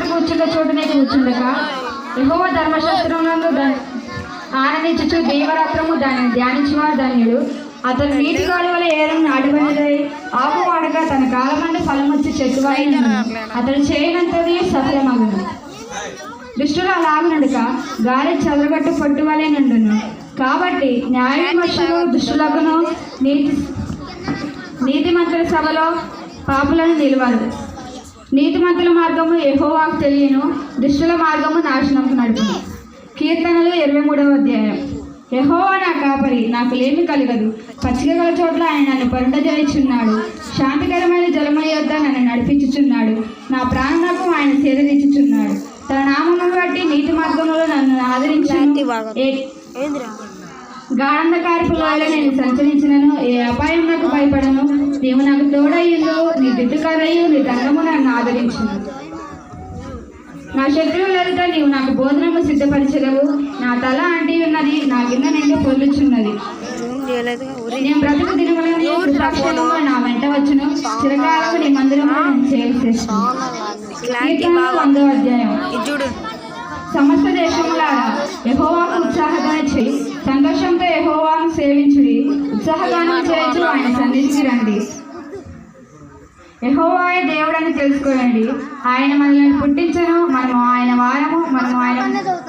రాత్రి కూర్చుండే చోటునే కూర్చుండక యెహోవా ధర్మశాస్త్రమునందు ఆనందించుచు దీవరాత్రము దానిని ధ్యానించువాడు ధన్యుడు. అతను నీటి కాలువల ఏరం నాటిబడినదై ఆకు వాడక తన కాలమందు ఫలమొచ్చి చెట్టువాయి అతను చేయనంతది సఫలమగును. దుష్టులు అలాగునుడుక గాలి చదరగట్టు పట్టువలే నుండును. కాబట్టి న్యాయ విమర్శలు దుష్టులకును నీతిమంతుల సభలో పాపులను నిలవదు. నీతిమంతుల మార్గము యెహోవాకు తెలియను, దుష్టుల మార్గము నాశనంకు నడుపును. కీర్తనలు 23వ అధ్యాయం. యెహోవా నా కాపరి, నాకు లేమి కలగదు. పచ్చిక గల చోట్ల ఆయన నన్ను పరుండజేయుచున్నాడు. శాంతికరమైన జలముల యొద్ద నన్ను నడిపించుచున్నాడు. నా ప్రాణమునకు ఆయన సేదతీర్చుచున్నాడు. తన నామమును బట్టి నీతి మార్గములో నన్ను ఆదరించును. గాఢంధకారపు లోయలో నేను సంచరించినను, ఏ అపాయం నాకు భయపడను. నీవు నాకు తోడయ్యుండు, నీ దిట్టుకరయ్యు నీ దండము నన్ను ఆదరించును. నా శత్రువుల ఎదుట నీవు నాకు భోజనము సిద్ధపరచగలవు. నా తల అంటి ఉన్నది, నా కింద నిండు పొల్లుచున్నది. నేను బ్రతుకు దినములను కృతాక్షేమము నా వెంట వచ్చును. చిరకాలము నీ మందిరము నేను సేవ చేస్తాను. 100వ అధ్యాయం. సమస్త దేశములారా యెహోవాకు ఉత్సాహగానం చేయి, సంతోషంతో యెహోవాను సేవించుడి. ఉత్సాహగానం చేయొచ్చు ఆయన సన్నిధికి రండి. యెహోవాయే దేవుడని తెలుసుకోండి. ఆయన మనల్ని పుట్టించను, మనము ఆయన వారము, మనము ఆయన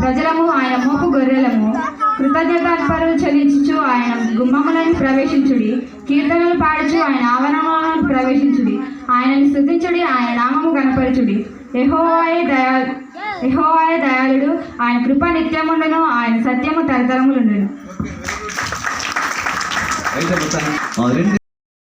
ప్రజలము, ఆయన మోపు గొర్రెలము. కృతజ్ఞతార్పణలు చెల్లించుచు ఆయన గుమ్మములను ప్రవేశించుడి. కీర్తనలు పాడుచు ఆయన ఆవరణములను ప్రవేశించుడి. ఆయనను స్తుతించుడి, ఆయన నామము కనపరచుడి. యెహోవాయే దయాళుడు, ఆయన కృప నిత్యముండును, ఆయన సత్యము తరతరములుండును.